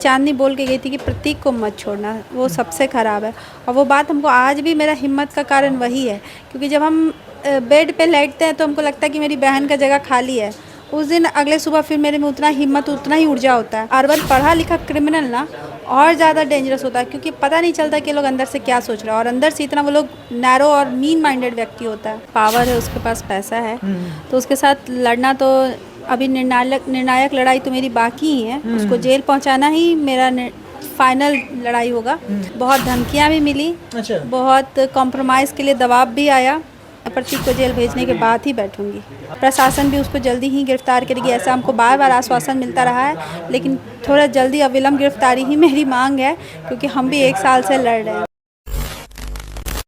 चांदनी बोल के गई थी कि प्रतीक को मत छोड़ना, वो सबसे ख़राब है। और वो बात हमको आज भी, मेरा हिम्मत का कारण वही है, क्योंकि जब हम बेड पे लेटते हैं तो हमको लगता है कि मेरी बहन का जगह खाली है। उस दिन अगले सुबह फिर मेरे में उतना हिम्मत, उतना ही ऊर्जा होता है। अर्बन पढ़ा लिखा क्रिमिनल ना और ज़्यादा डेंजरस होता है, क्योंकि पता नहीं चलता कि लोग अंदर से क्या सोच रहे हैं, और अंदर से इतना वो लोग नैरो और मीन माइंडेड व्यक्ति होता है। पावर है, उसके पास पैसा है, तो उसके साथ लड़ना तो अभी निर्णायक लड़ाई तो मेरी बाकी ही है। उसको जेल पहुंचाना ही मेरा फाइनल लड़ाई होगा। बहुत धमकियां भी मिली, अच्छा। बहुत कॉम्प्रोमाइज़ के लिए दबाव भी आया। प्रतीक को जेल भेजने के बाद ही बैठूंगी। प्रशासन भी उसको जल्दी ही गिरफ्तार करेगी, ऐसा हमको बार बार आश्वासन मिलता रहा है, लेकिन थोड़ा जल्दी अविलंब गिरफ्तारी ही मेरी मांग है, क्योंकि हम भी 1 साल से लड़ रहे हैं।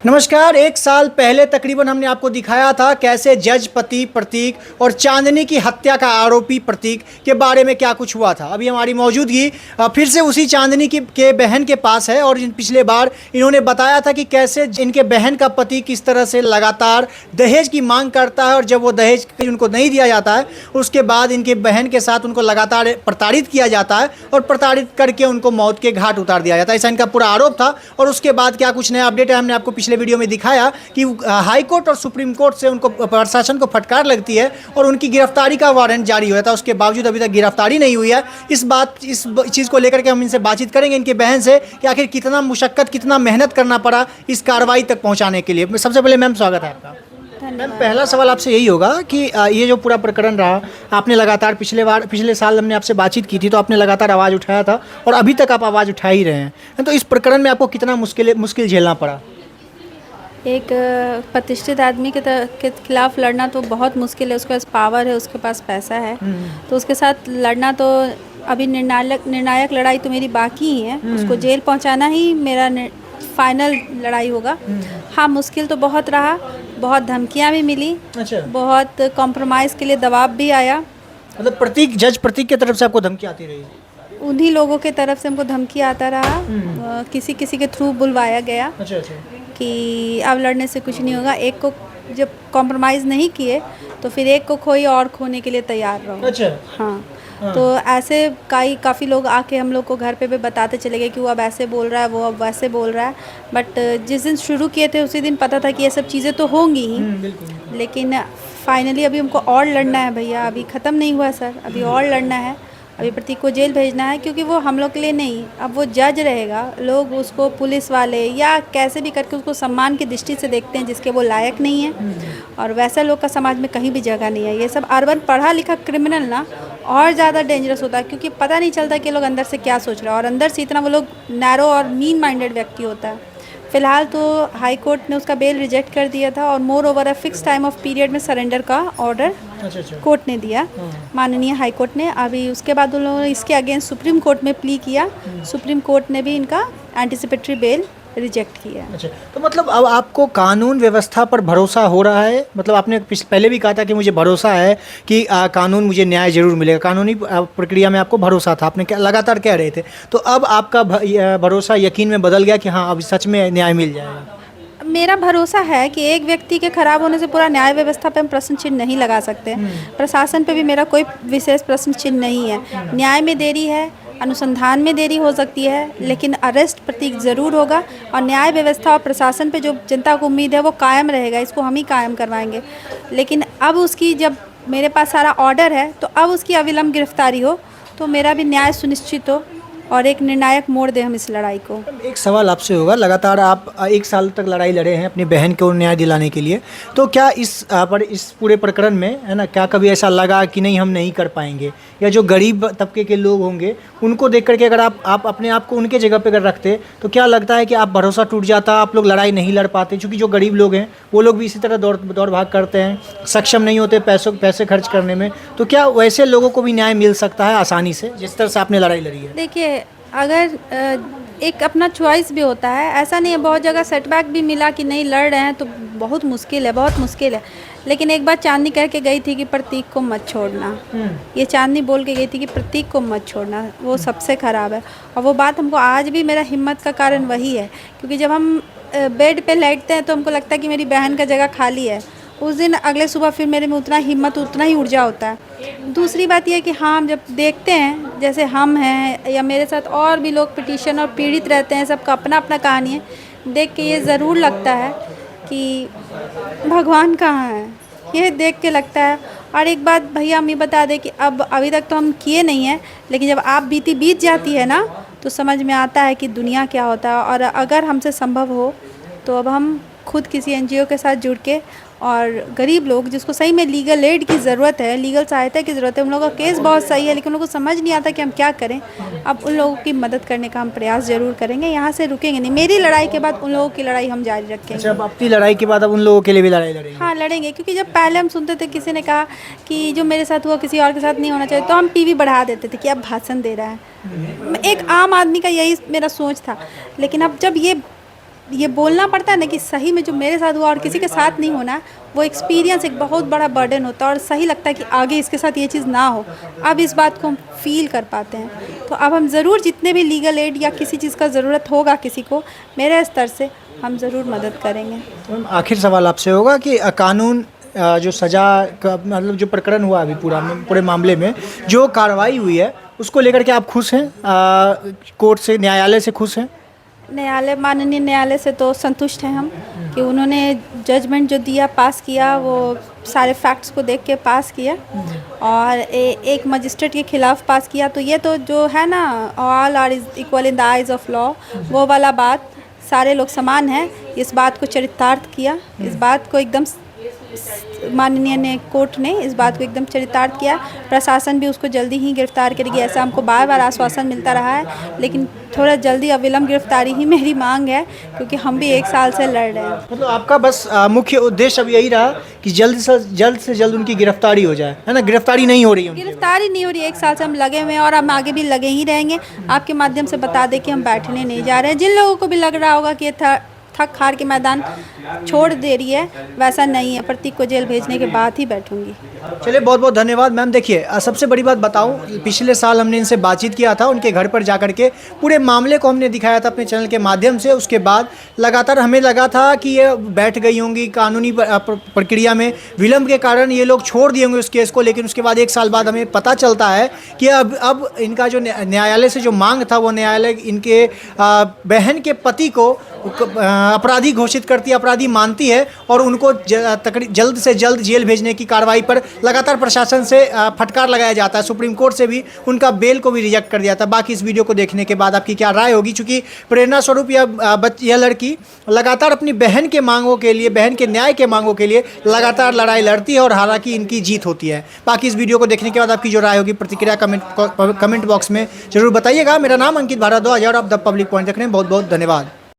नमस्कार। 1 साल पहले तकरीबन हमने आपको दिखाया था कैसे जज पति प्रतीक और चांदनी की हत्या का आरोपी प्रतीक के बारे में क्या कुछ हुआ था। अभी हमारी मौजूदगी फिर से उसी चांदनी के बहन के पास है, और पिछले बार इन्होंने बताया था कि कैसे इनके बहन का पति किस तरह से लगातार दहेज की मांग करता है, और जब वो दहेज उनको नहीं दिया जाता है उसके बाद इनके बहन के साथ उनको लगातार प्रताड़ित किया जाता है, और प्रताड़ित करके उनको मौत के घाट उतार दिया जाता है। ऐसा इनका पूरा आरोप था। और उसके बाद क्या कुछ नया अपडेट है, हमने आपको पिछले वीडियो में दिखाया कि हाई कोर्ट और सुप्रीम कोर्ट से उनको, प्रशासन को फटकार लगती है और उनकी गिरफ्तारी का वारंट जारी हुआ था। उसके बावजूद अभी तक गिरफ्तारी नहीं हुई है। इस चीज़ को लेकर के हम इनसे बातचीत करेंगे, इनके बहन से, कि आखिर कितना मुशक्कत, कितना मेहनत करना पड़ा इस कार्रवाई तक पहुंचाने के लिए। सबसे पहले मैम स्वागत है आपका। मैम, पहला सवाल आपसे यही होगा कि ये जो पूरा प्रकरण रहा, आपने लगातार पिछले साल हमने आपसे बातचीत की थी तो आपने लगातार आवाज़ उठाया था, और अभी तक आप आवाज़ उठा ही रहे हैं। तो इस प्रकरण में आपको कितना मुश्किल झेलना पड़ा? एक प्रतिष्ठित आदमी के खिलाफ लड़ना तो बहुत मुश्किल है। उसके पास पावर है, उसके पास पैसा है, तो उसके साथ लड़ना तो अभी निर्णायक लड़ाई तो मेरी बाकी ही है। उसको जेल पहुंचाना ही मेरा फाइनल लड़ाई होगा। हाँ, मुश्किल तो बहुत रहा, बहुत धमकियां भी मिली। अच्छा। बहुत कॉम्प्रोमाइज़ के लिए दबाव भी आया। मतलब जज प्रतीक की तरफ से आपको धमकी आती रही? उन्हीं लोगों के तरफ से हमको धमकी आता रहा। किसी के थ्रू बुलवाया गया। अच्छा। कि अब लड़ने से कुछ नहीं होगा। एक को जब कॉम्प्रोमाइज़ नहीं किए तो फिर एक को खोई और खोने के लिए तैयार रहो। अच्छा। हाँ। तो ऐसे काफ़ी लोग आके हम लोग को घर पे भी बताते चले गए कि वो अब ऐसे बोल रहा है, वो अब वैसे बोल रहा है। बट जिस दिन शुरू किए थे उसी दिन पता था कि ये सब चीज़ें तो होंगी ही। बिल्कुल। लेकिन फाइनली अभी हमको और लड़ना है भैया, अभी ख़त्म नहीं हुआ सर, अभी और लड़ना है। अभी प्रतीक को जेल भेजना है, क्योंकि वो हम लोग के लिए नहीं, अब वो जज रहेगा। लोग उसको, पुलिस वाले या कैसे भी करके उसको सम्मान की दृष्टि से देखते हैं, जिसके वो लायक नहीं है। और वैसा लोग का समाज में कहीं भी जगह नहीं है। ये सब अर्बन पढ़ा लिखा क्रिमिनल ना और ज़्यादा डेंजरस होता है, क्योंकि पता नहीं चलता कि लोग अंदर से क्या सोच रहे हैं, और अंदर से इतना वो लोग नैरो और मीन माइंडेड व्यक्ति होता है। फ़िलहाल तो हाई कोर्ट ने उसका बेल रिजेक्ट कर दिया था, और more over a fix time of period में सरेंडर का ऑर्डर कोर्ट ने दिया, माननीय हाई कोर्ट ने। अभी उसके बाद उन लोगों ने इसके अगेंस्ट सुप्रीम कोर्ट में प्ली किया। सुप्रीम कोर्ट ने भी इनका एंटिसिपेटरी बेल रिजेक्ट किया। अच्छा, तो मतलब अब आपको कानून व्यवस्था पर भरोसा हो रहा है? मतलब आपने पहले भी कहा था कि मुझे भरोसा है कि कानून, मुझे न्याय जरूर मिलेगा, कानूनी प्रक्रिया में आपको भरोसा था, आपने लगातार कह रहे थे। तो अब आपका भरोसा यकीन में बदल गया कि हाँ, अब सच में न्याय मिल जाएगा? मेरा भरोसा है कि एक व्यक्ति के खराब होने से पूरा न्याय व्यवस्था पे हम प्रश्न चिन्ह नहीं लगा सकते। प्रशासन पे भी मेरा कोई विशेष प्रश्न चिन्ह नहीं है। न्याय में देरी है, अनुसंधान में देरी हो सकती है, लेकिन अरेस्ट प्रतीक ज़रूर होगा, और न्याय व्यवस्था और प्रशासन पे जो जनता को उम्मीद है वो कायम रहेगा। इसको हम ही कायम करवाएंगे। लेकिन अब उसकी, जब मेरे पास सारा ऑर्डर है, तो अब उसकी अविलंब गिरफ्तारी हो तो मेरा भी न्याय सुनिश्चित हो और एक निर्णायक मोड़ दे हम इस लड़ाई को। एक सवाल आपसे होगा, लगातार आप 1 साल तक लड़ाई लड़े हैं अपनी बहन को न्याय दिलाने के लिए, तो क्या इस पूरे प्रकरण में, है ना, क्या कभी ऐसा लगा कि नहीं, हम नहीं कर पाएंगे? या जो गरीब तबके के लोग होंगे उनको देख करके अगर आप अपने आप को उनके जगह पे अगर रखते, तो क्या लगता है कि आप भरोसा टूट जाता, आप लोग लड़ाई नहीं लड़ पाते? क्योंकि जो गरीब लोग हैं वो लोग भी इसी तरह दौड़ भाग करते हैं, सक्षम नहीं होते पैसे खर्च करने में। तो क्या वैसे लोगों को भी न्याय मिल सकता है आसानी से, जिस तरह से आपने लड़ाई लड़ी है? देखिए, अगर एक अपना चॉइस भी होता है, ऐसा नहीं है। बहुत जगह सेटबैक भी मिला कि नहीं लड़ रहे हैं तो बहुत मुश्किल है, बहुत मुश्किल है। लेकिन एक बार चांदनी कह के गई थी कि प्रतीक को मत छोड़ना। ये चांदनी बोल के गई थी कि प्रतीक को मत छोड़ना, वो सबसे ख़राब है। और वो बात हमको आज भी, मेरा हिम्मत का कारण वही है, क्योंकि जब हम बेड पे लेटते हैं तो हमको लगता है कि मेरी बहन का जगह खाली है। उस दिन अगले सुबह फिर मेरे में उतना हिम्मत, उतना ही ऊर्जा होता है। दूसरी बात यह है कि हाँ, हम जब देखते हैं, जैसे हम हैं या मेरे साथ और भी लोग पिटीशन और पीड़ित रहते हैं, सबका अपना अपना कहानी है, देख के ये ज़रूर लगता है कि भगवान कहाँ है, ये देख के लगता है। और एक बात भैया हम ये बता दें कि अब अभी तक तो हम किए नहीं हैं, लेकिन जब आप बीत जाती है ना, तो समझ में आता है कि दुनिया क्या होता है। और अगर हमसे संभव हो तो अब हम खुद किसी एनजीओ के साथ जुड़ के, और गरीब लोग जिसको सही में लीगल एड की ज़रूरत है, लीगल सहायता की ज़रूरत है, उन लोगों का केस बहुत सही है लेकिन उन लोगों को समझ नहीं आता कि हम क्या करें। अब उन लोगों की मदद करने का हम प्रयास ज़रूर करेंगे, यहाँ से रुकेंगे नहीं। मेरी लड़ाई के बाद उन लोगों की लड़ाई हम जारी रखेंगे। अच्छा, अब अपनी लड़ाई के बाद अब उन लोगों के लिए भी लड़ाई लड़ेंगे? हाँ, लड़ेंगे, क्योंकि जब पहले हम सुनते थे किसी ने कहा कि जो मेरे साथ हुआ किसी और के साथ नहीं होना चाहिए, तो हम टीवी बढ़ा देते थे कि अब भाषण दे रहा है। एक आम आदमी का यही मेरा सोच था। लेकिन अब जब ये बोलना पड़ता है ना कि सही में जो मेरे साथ हुआ और किसी के साथ नहीं होना, वो एक्सपीरियंस एक बहुत बड़ा बर्डन होता है और सही लगता है कि आगे इसके साथ ये चीज़ ना हो। अब इस बात को हम फील कर पाते हैं। तो अब हम ज़रूर जितने भी लीगल एड या किसी चीज़ का ज़रूरत होगा किसी को, मेरे स्तर से हम ज़रूर मदद करेंगे। तो आखिर सवाल आपसे होगा कि कानून जो सज़ा का मतलब जो प्रकरण हुआ अभी पूरे मामले में जो कार्रवाई हुई है, उसको लेकर के आप खुश हैं? कोर्ट से, न्यायालय से खुश हैं? न्यायालय, माननीय न्यायालय से तो संतुष्ट हैं हम कि उन्होंने जजमेंट जो दिया, पास किया, वो सारे फैक्ट्स को देख के पास किया और एक मजिस्ट्रेट के खिलाफ पास किया। तो ये तो जो है ना, all are is equal in the eyes of law, वो वाला बात, सारे लोग समान हैं, इस बात को चरितार्थ किया। इस बात को एकदम माननीय कोर्ट ने इस बात को एकदम चरितार्थ किया। प्रशासन भी उसको जल्दी ही गिरफ्तार करेगी, ऐसा हमको बार बार आश्वासन मिलता रहा है, लेकिन थोड़ा जल्दी अविलंब गिरफ्तारी ही मेरी मांग है, क्योंकि हम भी 1 साल से लड़ रहे हैं। मतलब आपका बस मुख्य उद्देश्य अब यही रहा कि जल्द से जल्द उनकी गिरफ्तारी हो जाए, है ना? गिरफ्तारी नहीं हो रही है, गिरफ्तारी नहीं हो रही है। 1 साल से हम लगे हुए हैं और हम आगे भी लगे ही रहेंगे। आपके माध्यम से बता दें कि हम बैठने नहीं जा रहे हैं। जिन लोगों को भी लग रहा होगा कि ये थक हार के मैदान छोड़ दे रही है, वैसा नहीं है। प्रतीक को जेल भेजने के बाद ही बैठूंगी। चलिए, बहुत बहुत धन्यवाद मैम। देखिए, सबसे बड़ी बात बताऊं, पिछले साल हमने इनसे बातचीत किया था, उनके घर पर जाकर के पूरे मामले को हमने दिखाया था अपने चैनल के माध्यम से। उसके बाद लगातार हमें लगा था कि ये बैठ गई होंगी, कानूनी प्रक्रिया में विलम्ब के कारण ये लोग छोड़ दिए होंगे उस केस को। लेकिन उसके बाद 1 साल बाद हमें पता चलता है कि अब इनका जो न्यायालय से जो मांग था, वो न्यायालय इनके बहन के पति को अपराधी घोषित करती है, अपराधी मानती है और उनको जल्द से जल्द जेल भेजने की कार्रवाई पर लगातार प्रशासन से फटकार लगाया जाता है। सुप्रीम कोर्ट से भी उनका बेल को भी रिजेक्ट कर दिया था। बाकी इस वीडियो को देखने के बाद आपकी क्या राय होगी? चूँकि प्रेरणा स्वरूप यह लड़की लगातार अपनी बहन के मांगों के लिए, बहन के न्याय के मांगों के लिए लगातार लड़ाई लड़ती है और हालांकि इनकी जीत होती है। बाकी इस वीडियो को देखने के बाद आपकी जो राय होगी, प्रतिक्रिया कमेंट बॉक्स में जरूर बताइएगा। मेरा नाम अंकित भारद्वाज और आप द पब्लिक पॉइंट देख रहे हैं। बहुत बहुत धन्यवाद।